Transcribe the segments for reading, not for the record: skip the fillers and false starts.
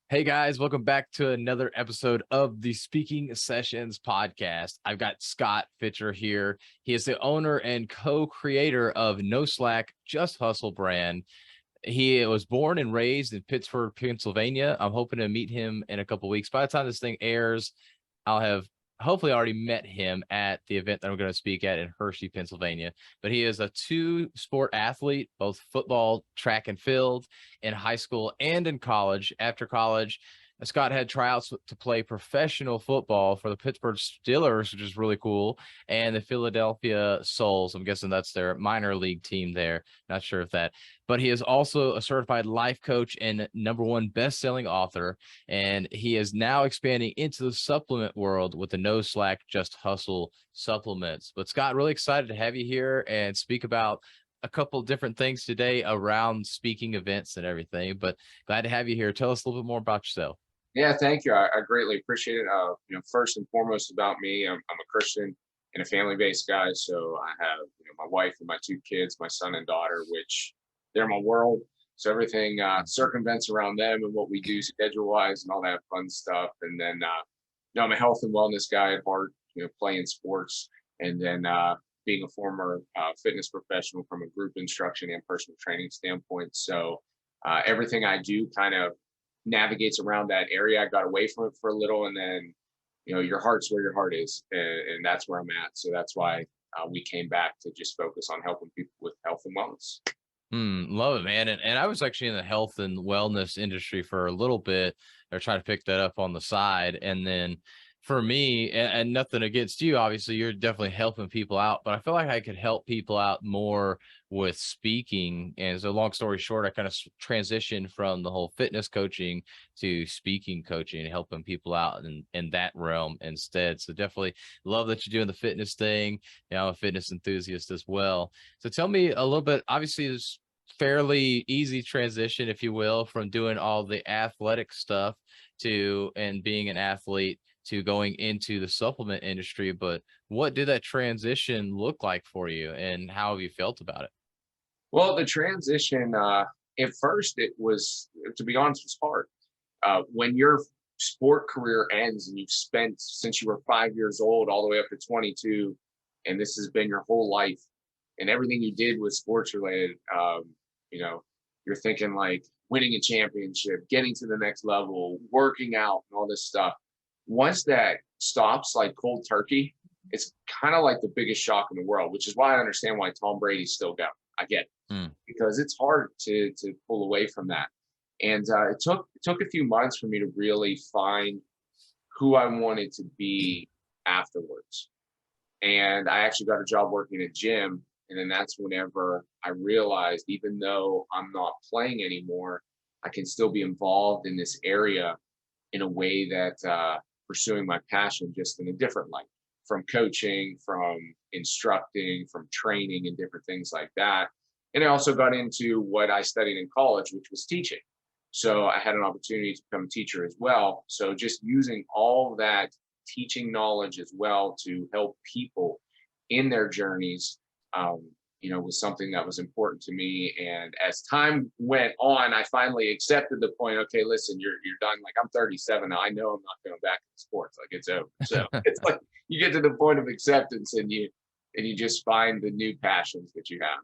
Hey guys, welcome back to another episode of the Speaking Sessions podcast. I've got Scott Fichter here. He is the owner and co-creator of No Slack, Just Hustle brand. He was born and raised in Pittsburgh, Pennsylvania. I'm hoping to meet him in a couple weeks. By the time this thing airs, I'll have hopefully already met him at the event that I'm going to speak at in Hershey, Pennsylvania. But he is a two-sport athlete, both football, track and field, in high school and in college. After college, Scott had tryouts to play professional football for the Pittsburgh Steelers, which is really cool, and the Philadelphia Souls. I'm guessing that's their minor league team there. Not sure if that, but he is also a certified life coach and #1 best-selling author. And he is now expanding into the supplement world with the No Slack, Just Hustle supplements. But Scott, really excited to have you here and speak about a couple different things today around speaking events and everything. But glad to have you here. Tell us a little bit more about yourself. Yeah, thank you. I greatly appreciate it. First and foremost about me, I'm a Christian and a family-based guy. So I have, my wife and my two kids, my son and daughter, which they're my world. So everything circumvents around them and what we do schedule-wise and all that fun stuff. And then, I'm a health and wellness guy at heart, playing sports, and then being a former fitness professional from a group instruction and personal training standpoint. So everything I do kind of navigates around that area. I got away from it for a little, and then your heart's where your heart is, and that's where I'm at. So that's why we came back to just focus on helping people with health and wellness. Love it, man. And I was actually in the health and wellness industry for a little bit. They're trying to pick that up on the side. And then for me, and nothing against you, obviously, you're definitely helping people out, but I feel like I could help people out more with speaking. And so, long story short, I kind of transitioned from the whole fitness coaching to speaking coaching and helping people out in that realm instead. So, definitely love that you're doing the fitness thing. I'm a fitness enthusiast as well. So, tell me a little bit. Obviously, there's fairly easy transition, if you will, from doing all the athletic stuff to and being an athlete to going into the supplement industry. But what did that transition look like for you, and how have you felt about it? Well, the transition, at first, it was, to be honest, was hard. When your sport career ends and you've spent since you were 5 years old all the way up to 22, and this has been your whole life, and everything you did was sports related, you know, you're thinking like winning a championship, getting to the next level, working out, and all this stuff. Once that stops like cold turkey, it's kind of like the biggest shock in the world, which is why I understand why Tom Brady's still going. I get it, Mm, because it's hard to pull away from that. And it took a few months for me to really find who I wanted to be afterwards. And I actually got a job working at a gym. And then that's whenever I realized, even though I'm not playing anymore, I can still be involved in this area in a way that pursuing my passion just in a different light, from coaching, from instructing, from training, and different things like that. And I also got into what I studied in college, which was teaching. So I had an opportunity to become a teacher as well. So just using all that teaching knowledge as well to help people in their journeys, was something that was important to me. And as time went on, I finally accepted the point. Okay, listen, you're done. Like, I'm 37 now. I know I'm not going back to sports. Like, it's over. So it's like you get to the point of acceptance, and you just find the new passions that you have.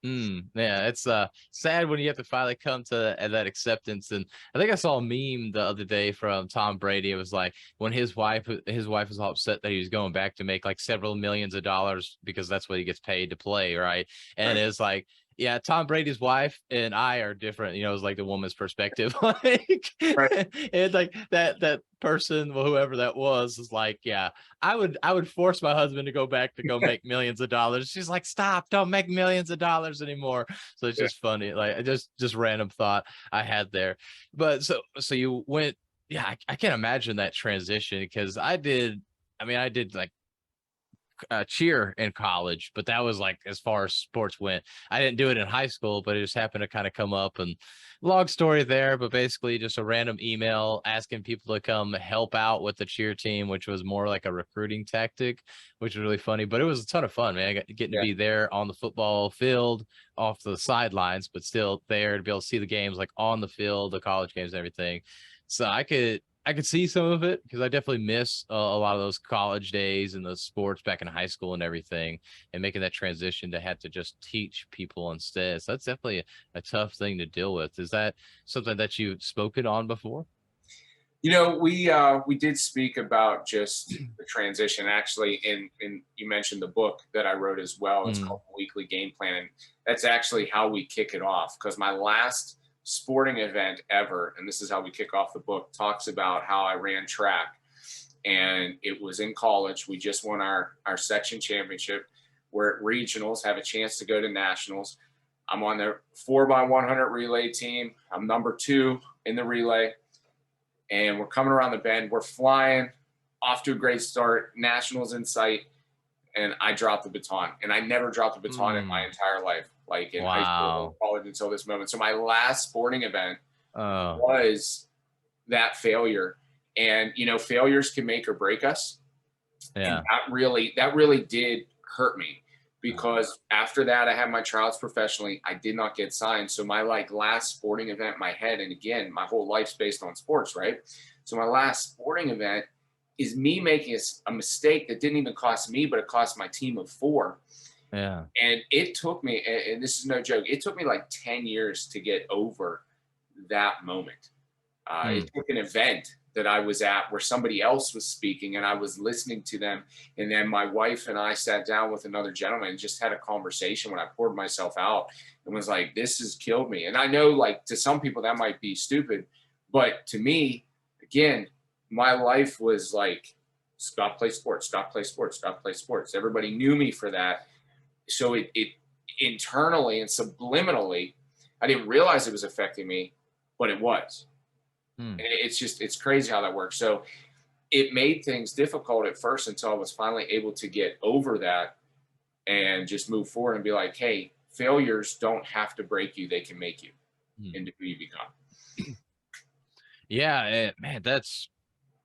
yeah, it's sad when you have to finally come to that acceptance. And I think I saw a meme the other day from Tom Brady. It was like when his wife was all upset that he was going back to make like several millions of dollars because that's what he gets paid to play, right? And Right. it's like, yeah, Tom Brady's wife and I are different. It's like the woman's perspective. Like, Right. and like that person, well, whoever that was, is like, yeah, I would force my husband to go back to go make millions of dollars. She's like, stop, don't make millions of dollars anymore. So it's Yeah. just funny, like just random thought I had there. But so you went, yeah, I can't imagine that transition because I did like cheer in college, but that was like as far as sports went. I didn't do it in high school, but it just happened to kind of come up. And long story there, but basically just a random email asking people to come help out with the cheer team, which was more like a recruiting tactic, which was really funny. But it was a ton of fun, man. I got getting to Yeah. be there on the football field, off the sidelines, but still there to be able to see the games like on the field, the college games, and everything. So I could see some of it because I definitely miss a lot of those college days and the sports back in high school and everything, and making that transition to have to just teach people instead. So that's definitely a tough thing to deal with. Is that something that you've spoken on before? We did speak about just the transition. Actually, in you mentioned the book that I wrote as well. It's Mm, called The Weekly Game Plan, and that's actually how we kick it off. Because my last sporting event ever, and this is how we kick off the book, talks about how I ran track, and it was in college. We just won our section championship. We're at regionals, have a chance to go to nationals. I'm on the 4x100 relay team. I'm number 2 in the relay, and we're coming around the bend. We're flying off to a great start. Nationals in sight, and I dropped the baton. And I never dropped the baton in my mm, entire life, like in high school or wow. college until this moment. So my last sporting event Oh, was that failure. And failures can make or break us. And yeah. that really did hurt me, because after that I had my trials professionally. I did not get signed. So my last sporting event in my head, and again, my whole life's based on sports, right? So my last sporting event is me making a mistake that didn't even cost me, but it cost my team of 4. Yeah. And it took me, and this is no joke, it took me like 10 years to get over that moment. It Mm, took an event that I was at where somebody else was speaking and I was listening to them. And then my wife and I sat down with another gentleman and just had a conversation when I poured myself out and was like, this has killed me. And I know, like, to some people that might be stupid, but to me, again, my life was like, Scott play sports, Scott play sports, Scott play sports. Everybody knew me for that. So it internally and subliminally, I didn't realize it was affecting me, but it was. mm. And it's crazy how that works. So it made things difficult at first until I was finally able to get over that and just move forward and be like, hey, failures don't have to break you, they can make you Mm. into who you become. Yeah, man, that's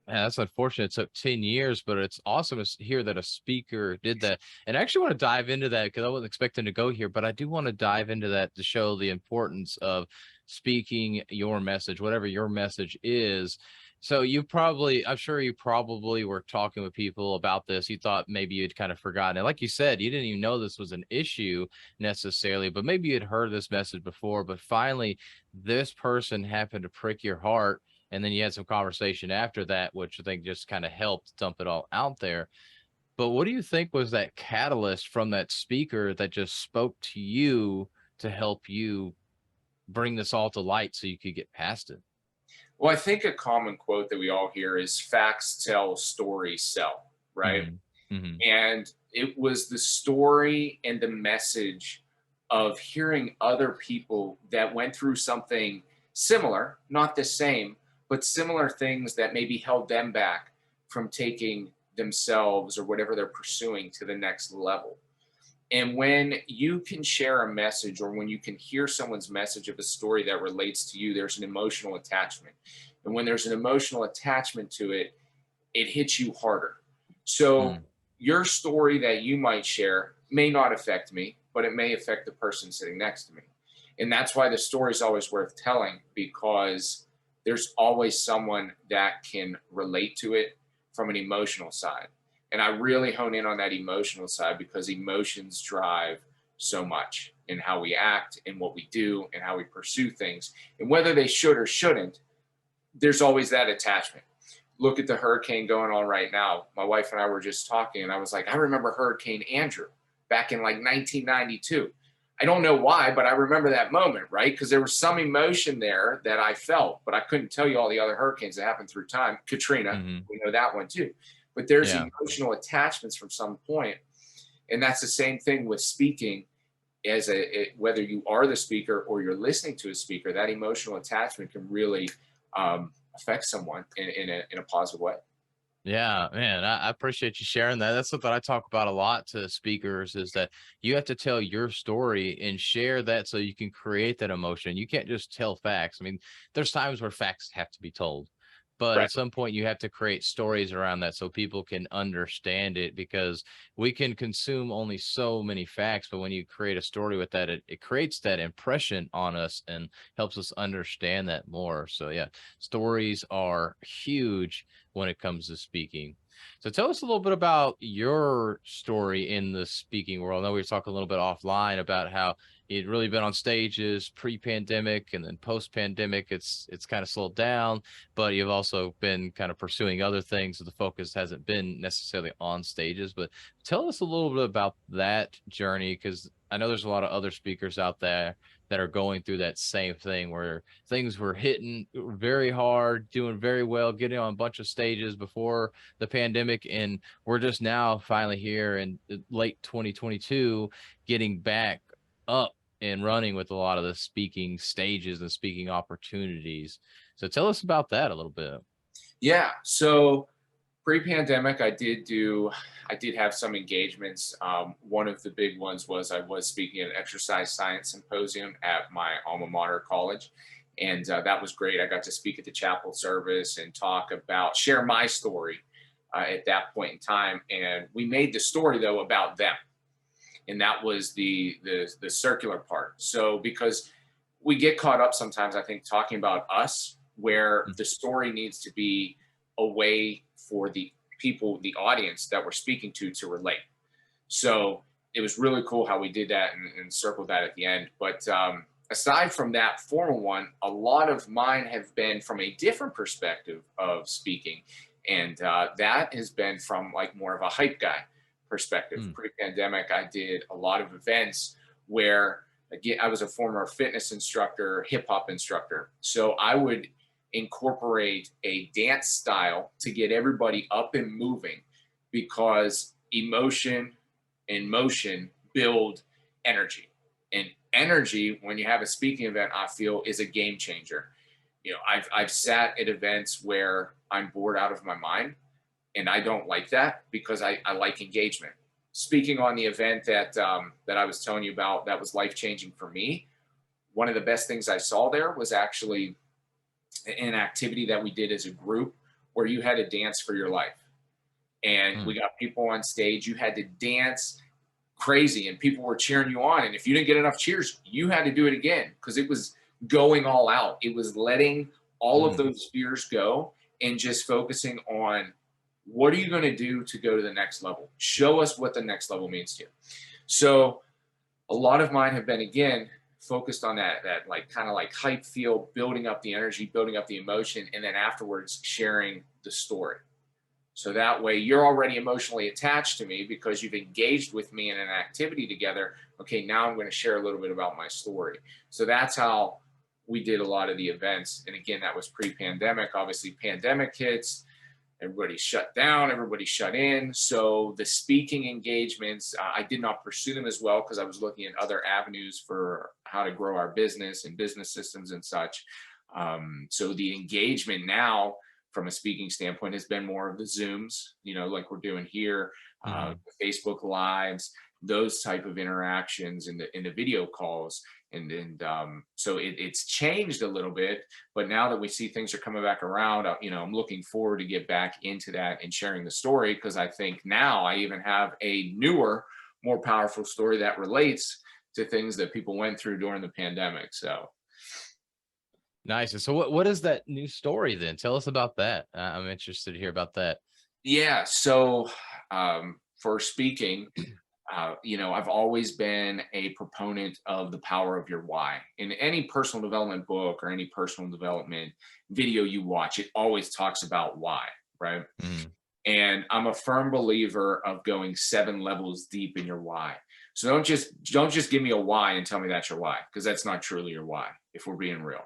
unfortunate. It took 10 years, but it's awesome to hear that a speaker did that. And I actually want to dive into that because I wasn't expecting to go here, but I do want to dive into that to show the importance of speaking your message, whatever your message is. So I'm sure you probably were talking with people about this. You thought maybe you'd kind of forgotten it. Like you said, you didn't even know this was an issue necessarily, but maybe you'd heard this message before, but finally this person happened to prick your heart, and then you had some conversation after that, which I think just kind of helped dump it all out there. But what do you think was that catalyst from that speaker that just spoke to you to help you bring this all to light so you could get past it? Well, I think a common quote that we all hear is facts tell, stories sell, right? Hmm. Hmm. And it was the story and the message of hearing other people that went through something similar, not the same, but similar things that maybe held them back from taking themselves or whatever they're pursuing to the next level. And when you can share a message, or when you can hear someone's message of a story that relates to you, there's an emotional attachment. And when there's an emotional attachment to it, it hits you harder. So Mm. your story that you might share may not affect me, but it may affect the person sitting next to me. And that's why the story is always worth telling, because there's always someone that can relate to it from an emotional side. And I really hone in on that emotional side because emotions drive so much in how we act and what we do and how we pursue things. And whether they should or shouldn't, there's always that attachment. Look at the hurricane going on right now. My wife and I were just talking, and I was like, I remember Hurricane Andrew back in like 1992. I don't know why, but I remember that moment, right? Because there was some emotion there that I felt, but I couldn't tell you all the other hurricanes that happened through time. Katrina, Hmm. we know that one too. But there's Yeah. emotional attachments from some point, and that's the same thing with speaking. Whether you are the speaker or you're listening to a speaker, that emotional attachment can really affect someone in a positive way. Yeah, man, I appreciate you sharing that. That's something I talk about a lot to speakers is that you have to tell your story and share that so you can create that emotion. You can't just tell facts. I mean, there's times where facts have to be told, but Right. at some point you have to create stories around that so people can understand it because we can consume only so many facts. But when you create a story with that, it creates that impression on us and helps us understand that more. So, yeah, stories are huge when it comes to speaking. So tell us a little bit about your story in the speaking world. I know we were talking a little bit offline about how you'd really been on stages pre-pandemic and then post-pandemic. It's kind of slowed down, but you've also been kind of pursuing other things. So the focus hasn't been necessarily on stages. But tell us a little bit about that journey because I know there's a lot of other speakers out there that are going through that same thing where things were hitting very hard, doing very well, getting on a bunch of stages before the pandemic. And we're just now finally here in late 2022, getting back up and running with a lot of the speaking stages and speaking opportunities. So tell us about that a little bit. Yeah. So pre-pandemic, I did have some engagements. One of the big ones was I was speaking at an exercise science symposium at my alma mater college. And that was great. I got to speak at the chapel service and share my story at that point in time. And we made the story though about them. And that was the circular part. So because we get caught up sometimes, I think, talking about us, where the story needs to be a way for the people, the audience that we're speaking to relate. So it was really cool how we did that and circled that at the end. But aside from that formal one, a lot of mine have been from a different perspective of speaking. And that has been from like more of a hype guy perspective. Mm. Pre-pandemic, I did a lot of events where, again, I was a former fitness instructor, hip hop instructor. So I would incorporate a dance style to get everybody up and moving because emotion and motion build energy. And energy, when you have a speaking event, I feel is a game changer. I've sat at events where I'm bored out of my mind, and I don't like that because I like engagement. Speaking on the event that I was telling you about, that was life changing for me. One of the best things I saw there was actually an activity that we did as a group where you had to dance for your life. And we Mm. got people on stage, you had to dance crazy and people were cheering you on. And if you didn't get enough cheers, you had to do it again because it was going all out. It was letting all of Mm. those fears go and just focusing on what are you going to do to go to the next level? Show us what the next level means to you. So a lot of mine have been, again, focused on that like kind of like hype feel, building up the energy, building up the emotion, and then afterwards sharing the story. So that way you're already emotionally attached to me because you've engaged with me in an activity together. Okay, now I'm going to share a little bit about my story. So that's how we did a lot of the events. And again, that was pre-pandemic. Obviously, pandemic hits, everybody shut down, everybody shut in. So the speaking engagements, I did not pursue them as well because I was looking at other avenues for how to grow our business and business systems and such. So the engagement now from a speaking standpoint has been more of the Zooms, like we're doing here, Mhm. Facebook Lives, those type of interactions in the video calls. And so it's changed a little bit, but now that we see things are coming back around, I'm looking forward to get back into that and sharing the story because I think now I even have a newer, more powerful story that relates to things that people went through during the pandemic. So Nice. And so what is that new story then? Tell us about that. I'm interested to hear about that. yeah, so for speaking, I've always been a proponent of the power of your why. In any personal development book or any personal development video you watch, it always talks about why, right? Mm. And I'm a firm believer of going 7 levels deep in your why. So don't just give me a why and tell me that's your why, because that's not truly your why, if we're being real.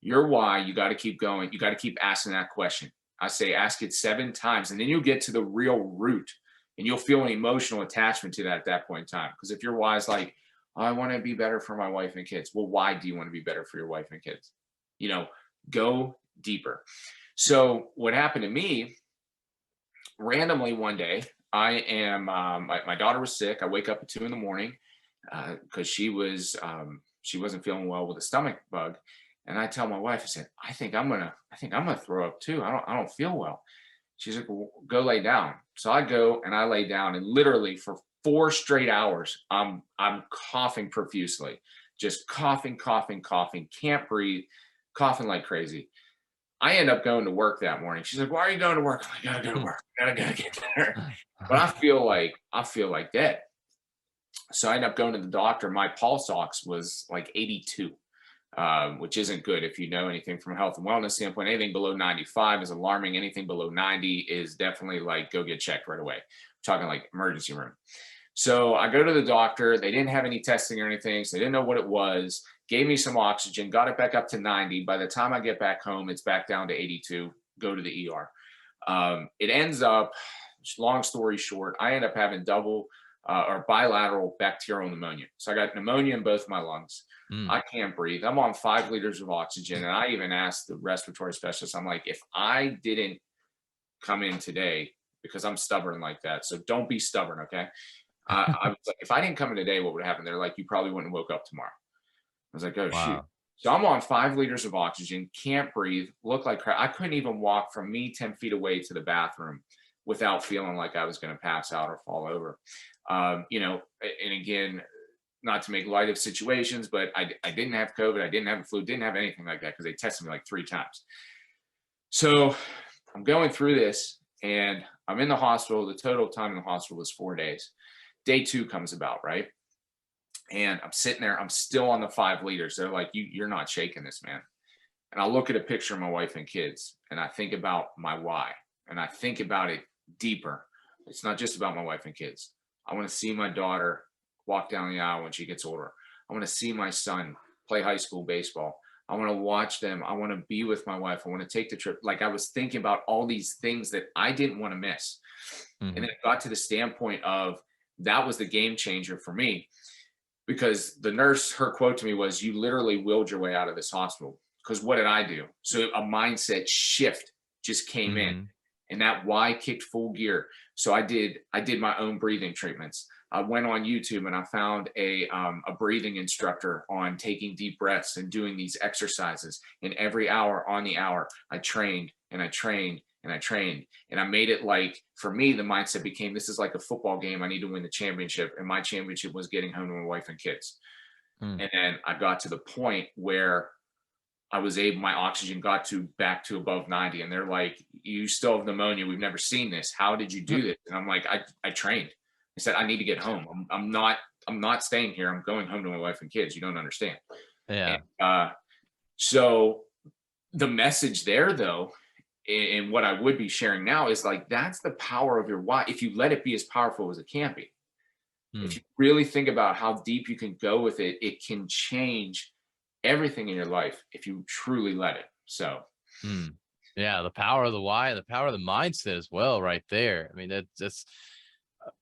Your why, you got to keep going. You got to keep asking that question. I say ask it 7 times, and then you'll get to the real root and you'll feel an emotional attachment to that at that point in time. Because if your why is like, I want to be better for my wife and kids. Well, why do you want to be better for your wife and kids? You know, go deeper. So what happened to me randomly one day, I am my daughter was sick. I wake up at 2 in the morning because she wasn't feeling well with a stomach bug. And I tell my wife, I said, I think I'm gonna throw up too. I don't feel well. She's like, well, go lay down. So I go and I lay down, and literally for 4 straight hours, I'm coughing profusely, just coughing, coughing, coughing, can't breathe, coughing like crazy. I end up going to work that morning. She's like, "Why are you going to work?" I'm like, "I gotta go to work. Gotta get there." But I feel like dead. So I end up going to the doctor. My pulse ox was like 82, which isn't good if you know anything from a health and wellness standpoint. Anything below 95 is alarming. Anything below 90 is definitely like go get checked right away. We're talking like emergency room. So I go to the doctor. They didn't have any testing or anything, so they didn't know what it was. Gave me some oxygen, got it back up to 90. By the time I get back home, it's back down to 82. Go to the ER. It ends up, long story short, I end up having double or bilateral bacterial pneumonia. So I got pneumonia in both my lungs. Mm. I can't breathe. I'm on 5 liters of oxygen. And I even asked the respiratory specialist, I'm like, if I didn't come in today, because I'm stubborn like that, so don't be stubborn, okay? I was like, if I didn't come in today, what would happen? They're like, you probably wouldn't have woke up tomorrow. I was like, oh, shoot. Wow. So I'm on 5 liters of oxygen, can't breathe, look like crap. I couldn't even walk from me 10 feet away to the bathroom without feeling like I was going to pass out or fall over. And again, not to make light of situations, but I didn't have COVID. I didn't have the flu, didn't have anything like that because they tested me like 3 times. So I'm going through this and I'm in the hospital. The total time in the hospital was 4 days. Day 2 comes about, right? And I'm sitting there, I'm still on the 5 liters. They're like, you're not shaking this, man. And I look at a picture of my wife and kids and I think about my why. And I think about it deeper. It's not just about my wife and kids. I want to see my daughter walk down the aisle when she gets older. I want to see my son play high school baseball. I want to watch them. I want to be with my wife. I want to take the trip. Like I was thinking about all these things that I didn't want to miss. Mhm. And it got to the standpoint of that was the game changer for me because the nurse, her quote to me was, you literally willed your way out of this hospital. Because what did I do? So a mindset shift just came in Mhm. and that why kicked full gear. So I did my own breathing treatments. I went on YouTube and I found a breathing instructor on taking deep breaths and doing these exercises. And every hour on the hour, I trained and I trained and I trained. And I made it like, for me, the mindset became, this is like a football game. I need to win the championship. And my championship was getting home to my wife and kids. Mm. And then I got to the point where my oxygen got back to above 90. And they're like, you still have pneumonia. We've never seen this. How did you do this? And I'm like, I trained. I said, I need to get home. I'm not staying here. I'm going home to my wife and kids. You don't understand. Yeah. And, so the message there though, and what I would be sharing now is like, that's the power of your why. If you let it be as powerful as it can be, if Mm. you really think about how deep you can go with it, it can change everything in your life if you truly let it. So Mm. Yeah, the power of the why and the power of the mindset as well, right there. I mean, that's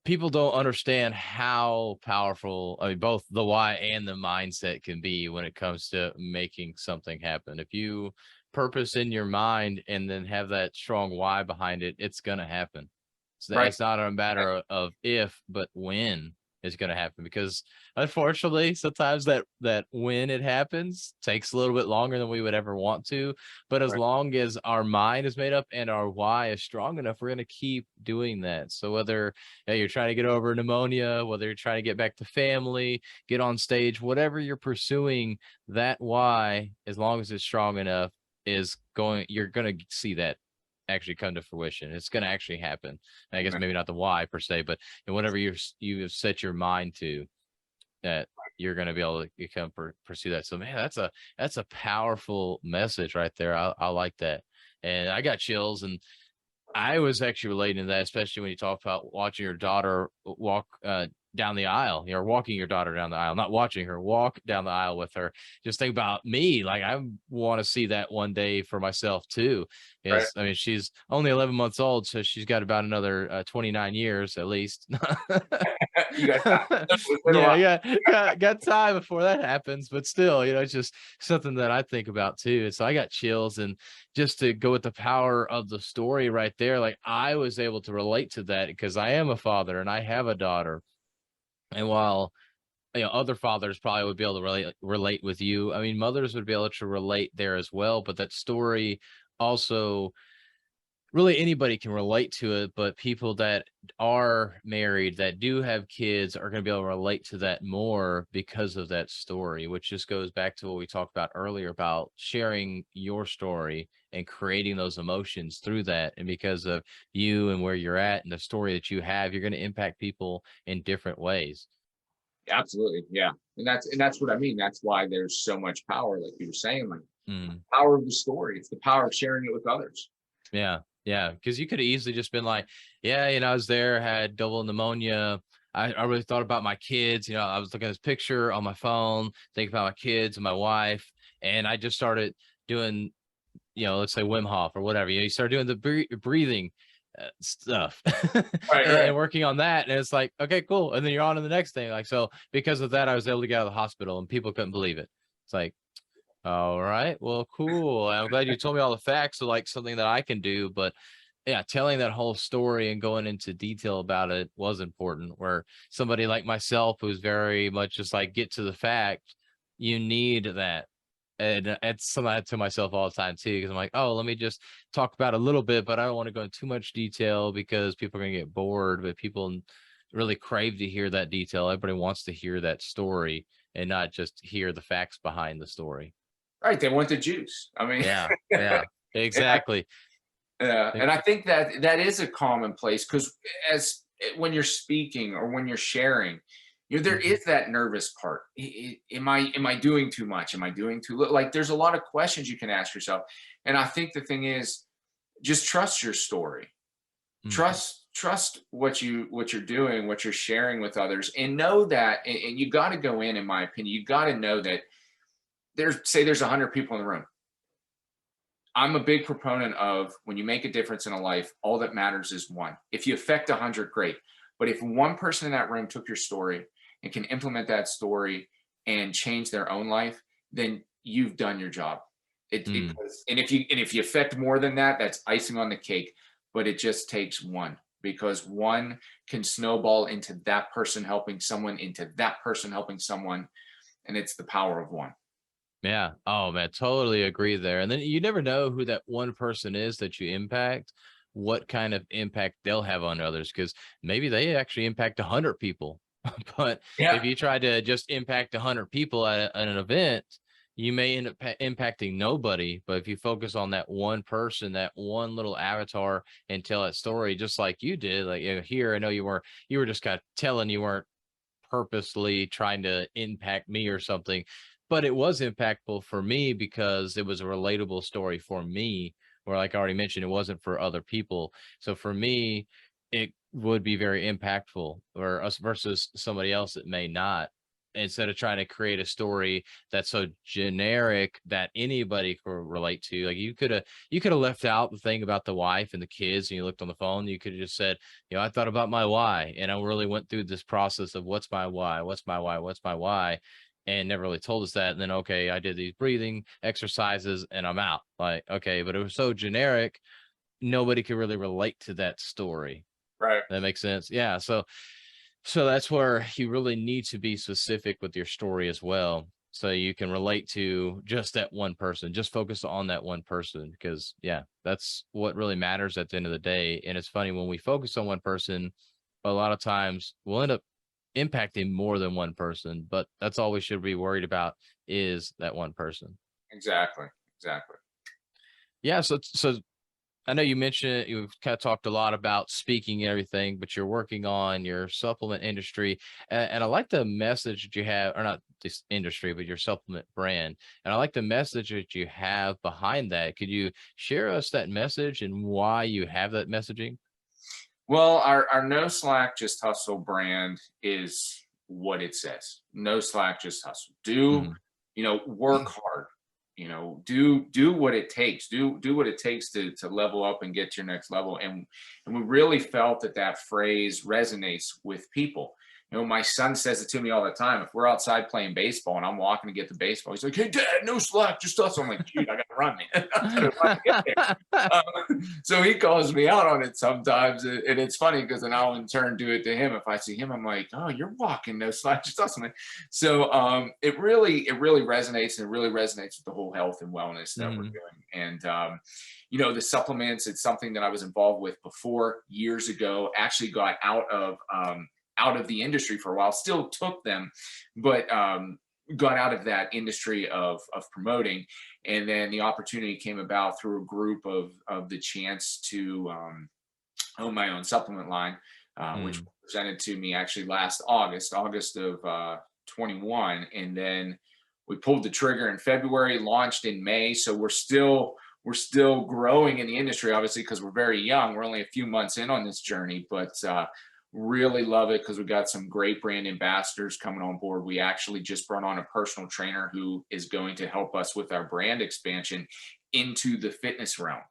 people don't understand how powerful, I mean, both the why and the mindset can be when it comes to making something happen. If you purpose in your mind and then have that strong why behind it, it's going to happen. So right. it's not a Right. matter of if, but when it's going to happen. Because unfortunately, sometimes that when it happens takes a little bit longer than we would ever want to. But as Right. long as our mind is made up and our why is strong enough, we're going to keep doing that. So whether you're trying to get over pneumonia, whether you're trying to get back to family, get on stage, whatever you're pursuing, that why, as long as it's strong enough, you're going to see that actually come to fruition. It's going to actually happen. I guess Right. maybe not the why per se, but whatever you have set your mind to, that you're going to be able to pursue that. So man, that's a powerful message right there. I like that. And I got chills, and I was actually relating to that, especially when you talk about watching your daughter walk down the aisle, you're walking your daughter down the aisle, not watching her, walk down the aisle with her. Just think about me. Like, I want to see that one day for myself too. Right. Is, I mean, she's only 11 months old, so she's got about another 29 years at least. You got time. It's been a Yeah, while. got time before that happens, but still, it's just something that I think about too. And so I got chills, and just to go with the power of the story right there, like I was able to relate to that because I am a father and I have a daughter. And while other fathers probably would be able to relate with you, I mean, mothers would be able to relate there as well. But that story also, really anybody can relate to it, but people that are married that do have kids are going to be able to relate to that more because of that story, which just goes back to what we talked about earlier about sharing your story and creating those emotions through that. And because of you and where you're at and the story that you have, you're going to impact people in different ways. Absolutely. Yeah. And that's what I mean. That's why there's so much power, like you were saying, like Mm. power of the story. It's the power of sharing it with others. Yeah, yeah, because you could have easily just been like, yeah, I was there, had double pneumonia. I really thought about my kids. I was looking at this picture on my phone, thinking about my kids and my wife, and I just started doing, let's say Wim Hof or whatever. You start doing the breathing stuff Right, right. and working on that, and it's like, okay, cool, and then you're on to the next thing. Like, so because of that, I was able to get out of the hospital, and people couldn't believe it. It's like, all right. Well, cool. I'm glad you told me all the facts of like something that I can do. But yeah, telling that whole story and going into detail about it was important. Where somebody like myself, who's very much just like get to the fact, you need that. And it's something I tell myself all the time too, because I'm like, oh, let me just talk about a little bit, but I don't want to go into too much detail because people are going to get bored. But people really crave to hear that detail. Everybody wants to hear that story and not just hear the facts behind the story. Right. They want the juice. I mean, Yeah, yeah, and I, exactly. and I think that that is a commonplace because as when you're speaking or when you're sharing, there Mhm. is that nervous part. Am I doing too much? Am I doing too little? Like there's a lot of questions you can ask yourself. And I think the thing is just trust your story. Mhm. Trust what you're doing, what you're sharing with others, and know that and you got to go in my opinion, you got to know that there's 100 people in the room. I'm a big proponent of when you make a difference in a life, all that matters is one. If you affect 100, great. But if one person in that room took your story and can implement that story and change their own life, then you've done your job. Mm. And if you affect more than that, that's icing on the cake. But it just takes one because one can snowball into that person helping someone, into that person helping someone, and it's the power of one. Yeah. Oh man, totally agree there. And then you never know who that one person is that you impact, what kind of impact they'll have on others, because maybe they actually impact 100 people. But Yeah. if you try to just impact 100 people at an event, you may end up impacting nobody. But if you focus on that one person, that one little avatar, and tell that story, just like you did, like, here, I know you were just kind of telling, you weren't purposely trying to impact me or something, but it was impactful for me because it was a relatable story for me, where, like I already mentioned, it wasn't for other people. So for me, it would be very impactful, or us versus somebody else that may not. Instead of trying to create a story that's so generic that anybody could relate to, like you could have left out the thing about the wife and the kids, and you looked on the phone, you could have just said, I thought about my why, and I really went through this process of what's my why, what's my why, what's my why, and never really told us that. And then, okay, I did these breathing exercises and I'm out. Like, okay, but it was so generic, nobody could really relate to that story. Right. That makes sense. Yeah. So that's where you really need to be specific with your story as well. So you can relate to just that one person, just focus on that one person. Because yeah, that's what really matters at the end of the day. And it's funny, when we focus on one person, a lot of times we'll end up impacting more than one person, but that's all we should be worried about, is that one person. Exactly. Exactly. Yeah. So I know you mentioned, you've kind of talked a lot about speaking and everything, but you're working on your supplement industry. And I like the message that you have, or not this industry, but your supplement brand. And I like the message that you have behind that. Could you share us that message and why you have that messaging? Well, our No Slack, Just Hustle brand is what it says. No slack, just hustle. Do, Mhm. work hard. Do what it takes. Do what it takes to level up and get to your next level. And we really felt that phrase resonates with people. My son says it to me all the time. If we're outside playing baseball and I'm walking to get the baseball, he's like, "Hey, Dad, no slack, just hustle." I'm like, "Dude, I gotta run, man. I gotta run to get there." So he calls me out on it sometimes, and it's funny because then I'll in turn do it to him. If I see him, I'm like, "Oh, you're walking no slack, just awesome." Man. So it really resonates, and it really resonates with the whole health and wellness that we're Mhm. doing. And the supplements, it's something that I was involved with before years ago. Actually, got out of the industry for a while. Still took them, but got out of that industry of promoting, and then the opportunity came about through a group of the chance to own my own supplement line, which Mm. was presented to me actually last August of 21, and then we pulled the trigger in February, launched in May. So we're still growing in the industry, obviously, because we're very young. We're only a few months in on this journey, but really love it because we got some great brand ambassadors coming on board. We actually just brought on a personal trainer who is going to help us with our brand expansion into the fitness realm,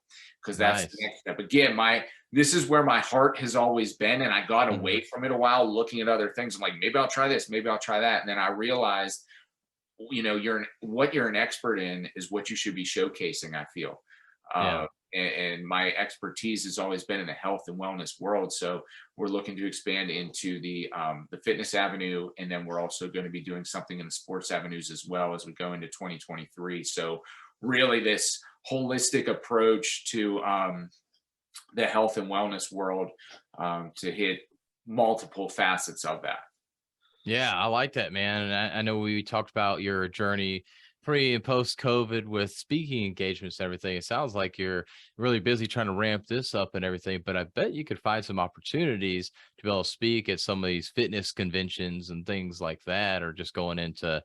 because that's the Nice. next step. Again, this is where my heart has always been, and I got Mhm. away from it a while, looking at other things. I'm like, maybe I'll try this, maybe I'll try that, and then I realized, what you're an expert in is what you should be showcasing, I feel. Yeah. And my expertise has always been in the health and wellness world. So we're looking to expand into the fitness avenue, and then we're also going to be doing something in the sports avenues as well as we go into 2023. So really, this holistic approach to the health and wellness world, to hit multiple facets of that. Yeah, I like that, man. And I know we talked about your journey pre and post COVID with speaking engagements and everything. It sounds like you're really busy trying to ramp this up and everything, but I bet you could find some opportunities to be able to speak at some of these fitness conventions and things like that, or just going into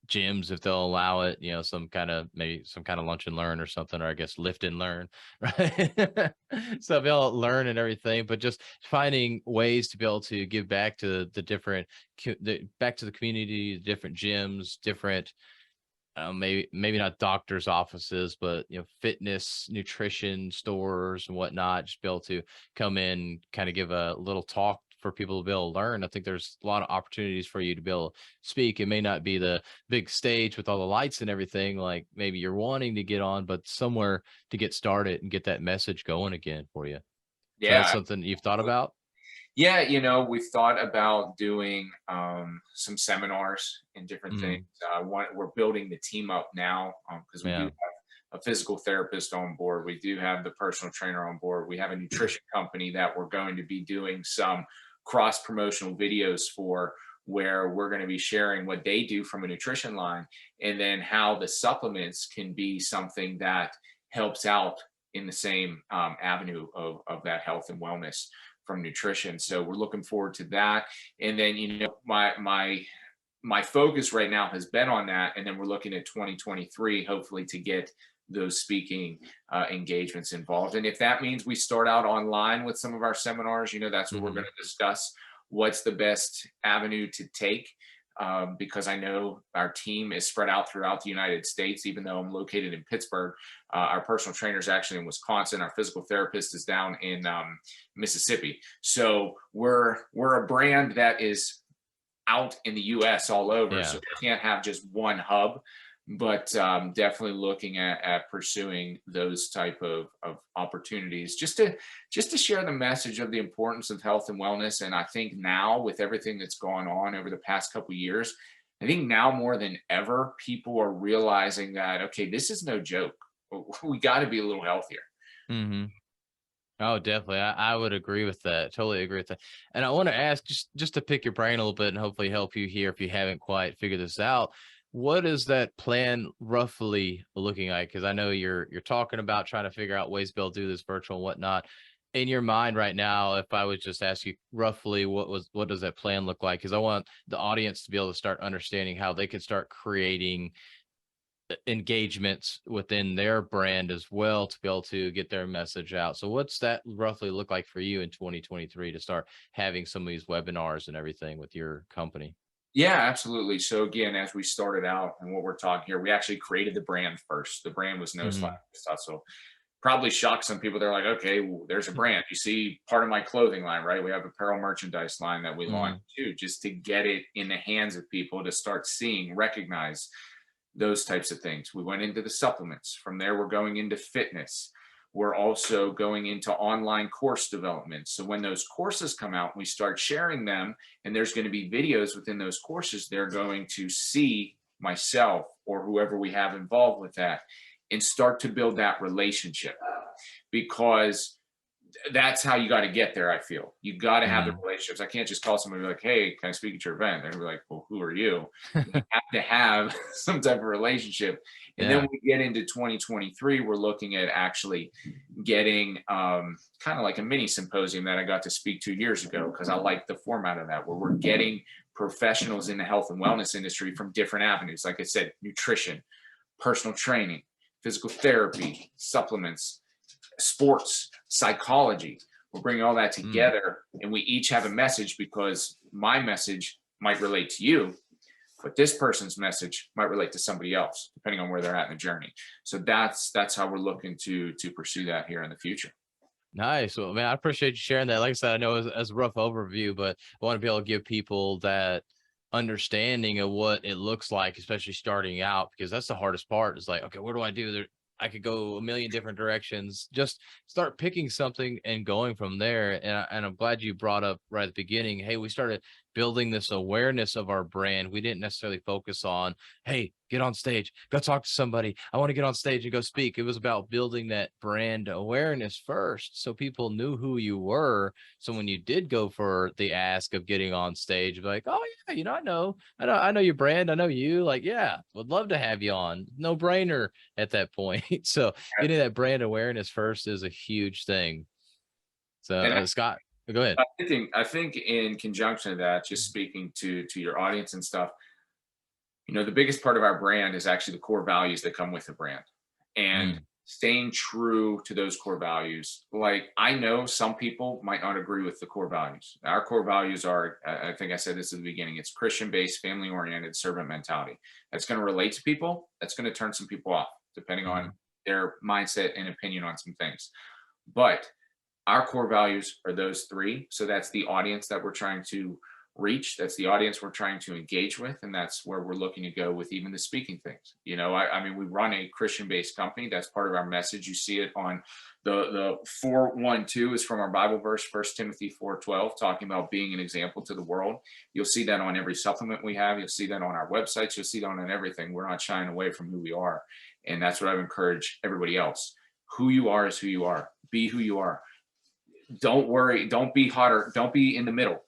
gyms if they'll allow it, some kind of maybe some kind of lunch and learn or something, or I guess lift and learn, right? So they'll learn and everything, but just finding ways to be able to give back to the different, back to the community, different gyms, different, maybe not doctors' offices, but fitness, nutrition stores and whatnot. Just be able to come in, kind of give a little talk for people to be able to learn. I think there's a lot of opportunities for you to be able to speak. It may not be the big stage with all the lights and everything, like maybe you're wanting to get on, but somewhere to get started and get that message going again for you. So that's Yeah. something you've thought about. Yeah, we've thought about doing some seminars and different things. Mm, We're building the team up now, because we do yeah. have a physical therapist on board. We do have the personal trainer on board. We have a nutrition company that we're going to be doing some cross promotional videos for, where we're going to be sharing what they do from a nutrition line, and then how the supplements can be something that helps out in the same avenue of that health and wellness from nutrition. So we're looking forward to that. And then, my focus right now has been on that. And then we're looking at 2023, hopefully, to get those speaking engagements involved. And if that means we start out online with some of our seminars, that's what we're going Hmm. to discuss. What's the best avenue to take? Because I know our team is spread out throughout the United States, even though I'm located in Pittsburgh. Our personal trainer is actually in Wisconsin. Our physical therapist is down in Mississippi. So we're a brand that is out in the U.S. all over. So Yeah. we can't have just one hub, but definitely looking at pursuing those type of opportunities, just to share the message of the importance of health and wellness. And I think now, with everything that's gone on over the past couple of years, I think now more than ever, people are realizing that, okay, this is no joke. We got to be a little healthier. Hmm. Oh, definitely. I would agree with that. Totally agree with that. And I want to ask, just to pick your brain a little bit and hopefully help you here if you haven't quite figured this out. What is that plan roughly looking like? Because I know you're talking about trying to figure out ways to be able to do this virtual and whatnot. In your mind right now, if I would just ask you roughly what does that plan look like? Because I want the audience to be able to start understanding how they can start creating engagements within their brand as well to be able to get their message out. So what's that roughly look like for you in 2023 to start having some of these webinars and everything with your company? Yeah, absolutely. So again, as we started out and what we're talking here, we actually created the brand first. The brand was No Slack Mhm. Hustle. Probably shocked some people. They're like, okay, well, there's a brand. You see part of my clothing line, right? We have apparel merchandise line that we launched Mhm. too, just to get it in the hands of people to start seeing, recognize those types of things. We went into the supplements. From there, we're going into fitness. We're also going into online course development. So when those courses come out, we start sharing them, and there's going to be videos within those courses. They're going to see myself or whoever we have involved with that and start to build that relationship, because that's how you got to get there. I feel you got to have the Mhm. relationships. I can't just call somebody and be like, "Hey, can I speak at your event?" They're gonna be like, "Well, who are you?" You have to have some type of relationship. And then Yeah. when we get into 2023, we're looking at actually getting kind of like a mini symposium that I got to speak to years ago, because I like the format of that, where we're getting professionals in the health and wellness industry from different avenues. Like I said, nutrition, personal training, physical therapy, supplements, sports, psychology. We're bringing all that Mm. together, and we each have a message, because my message might relate to you, but this person's message might relate to somebody else, depending on where they're at in the journey. So that's how we're looking to pursue that here in the future. Nice. Well, man, I appreciate you sharing that. Like I said, I know as a rough overview, but I want to be able to give people that understanding of what it looks like, especially starting out, because that's the hardest part. Is like, okay, what do I do? There, I could go a million different directions. Just start picking something and going from there. And I'm glad you brought up right at the beginning. Hey, we started building this awareness of our brand. We didn't necessarily focus on, hey, get on stage, go talk to somebody. I want to get on stage and go speak. It was about building that brand awareness first so people knew who you were. So when you did go for the ask of getting on stage, be like, oh yeah, I know your brand. I know you. Like, yeah, would love to have you on. No brainer at that point. So getting that brand awareness first is a huge thing. So And Scott, go ahead. I think in conjunction to that, just speaking to your audience and stuff, the biggest part of our brand is actually the core values that come with the brand, and Mm, staying true to those core values. Like, I know some people might not agree with the core values. Our core values are, I think I said this at the beginning, it's Christian based, family oriented, servant mentality. That's going to relate to people. That's going to turn some people off, depending on mhm, their mindset and opinion on some things. But our core values are those three. So that's the audience that we're trying to reach. That's the audience we're trying to engage with. And that's where we're looking to go with even the speaking things. I mean, we run a Christian based company. That's part of our message. You see it on the 412 is from our Bible verse, 1 Timothy 4:12, talking about being an example to the world. You'll see that on every supplement we have. You'll see that on our websites. You'll see that on everything. We're not shying away from who we are. And that's what I've encouraged everybody else. Who you are is who you are. Be who you are. Don't worry. Don't be hotter. Don't be in the middle.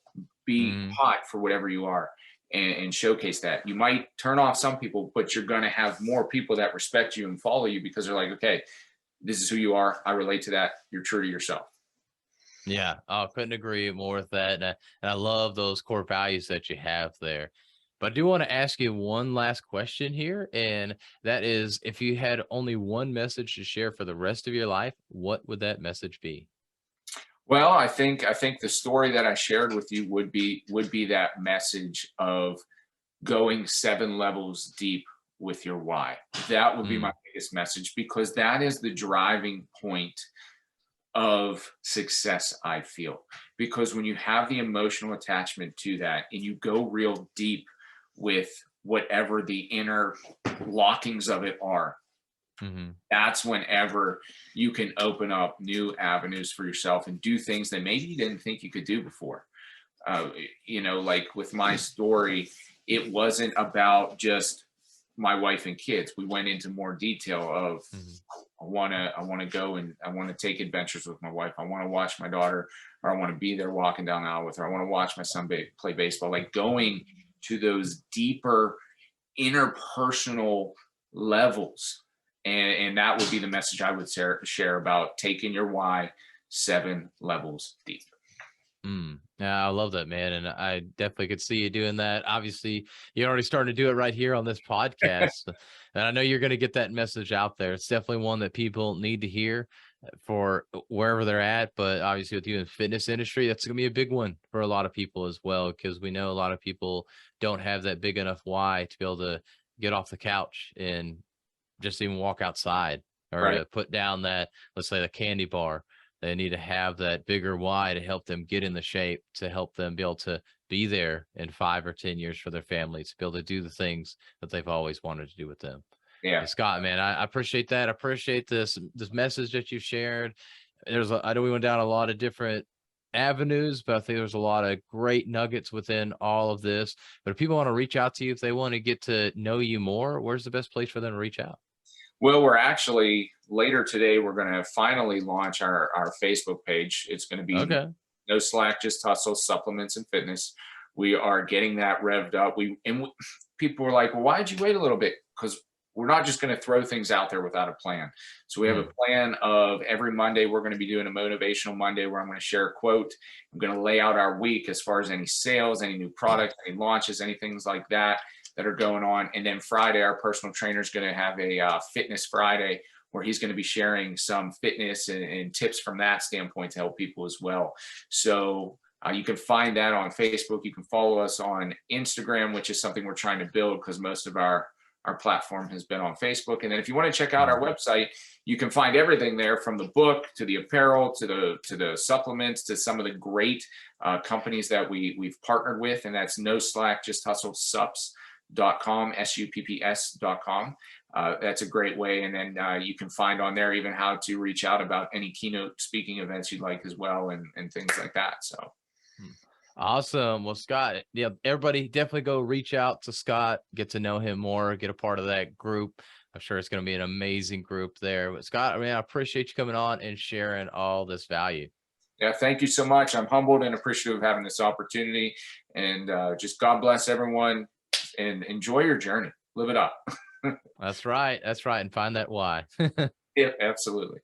Be mhm. hot for whatever you are, and showcase that. You might turn off some people, but you're going to have more people that respect you and follow you, because they're like, okay, this is who you are. I relate to that. You're true to yourself. Yeah, I couldn't agree more with that. And I love those core values that you have there. But I do want to ask you one last question here. And that is, if you had only one message to share for the rest of your life, what would that message be? Well, I think the story that I shared with you would be that message of going 7 levels deep with your why. That would be my Mm, biggest message, because that is the driving point of success, I feel. Because when you have the emotional attachment to that and you go real deep with whatever the inner lockings of it are, hmm. that's whenever you can open up new avenues for yourself and do things that maybe you didn't think you could do before. uh, like with my story, it wasn't about just my wife and kids. We went into more detail of, Hmm. I want to go and I want to take adventures with my wife. I want to watch my daughter, or I want to be there walking down the aisle with her. I want to watch my son play baseball. Like, going to those deeper interpersonal levels, and that would be the message I would share about taking your why 7 levels deep. Yeah, I love that, man. And I definitely could see you doing that. Obviously, you're already starting to do it right here on this podcast. And I know you're going to get that message out there. It's definitely one that people need to hear for wherever they're at. But obviously, with you in the fitness industry, that's going to be a big one for a lot of people as well, because we know a lot of people don't have that big enough why to be able to get off the couch and just even walk outside or Right. to put down that, let's say, the candy bar. They need to have that bigger why to help them get in the shape, to help them be able to be there in 5 or 10 years for their families, to be able to do the things that they've always wanted to do with them. Yeah. Hey, Scott, man, I appreciate that. I appreciate this message that you shared. I know we went down a lot of different avenues, but I think there's a lot of great nuggets within all of this. But if people want to reach out to you, if they want to get to know you more, where's the best place for them to reach out? Well, we're actually later today, we're going to finally launch our Facebook page. It's going to be Okay. No Slack, Just Hustle, Supplements and Fitness. We are getting that revved up. People were like, well, why'd you wait a little bit? Because we're not just going to throw things out there without a plan. So we have a Mm, plan of every Monday, we're going to be doing a motivational Monday where I'm going to share a quote. I'm going to lay out our week as far as any sales, any new products, any launches, any things like that are going on. And then Friday, our personal trainer is going to have a Fitness Friday where he's going to be sharing some fitness and tips from that standpoint to help people as well. So you can find that on Facebook. You can follow us on Instagram, which is something we're trying to build because most of our platform has been on Facebook. And then if you want to check out mm. our website, you can find everything there from the book to the apparel to the supplements to some of the great companies that we've partnered with. And that's No Slack, Just Hustle supps.com, supps.com. That's a great way. And then you can find on there even how to reach out about any keynote speaking events you'd like as well and things like that. So Hmm. Awesome. Well, Scott, yeah, everybody definitely go reach out to Scott, get to know him more, get a part of that group. I'm sure it's going to be an amazing group there. But Scott, I mean, I appreciate you coming on and sharing all this value. yeah, thank you so much. I'm humbled and appreciative of having this opportunity. And just God bless everyone and enjoy your journey. Live it up. That's right. That's right. And find that why. Yeah, absolutely.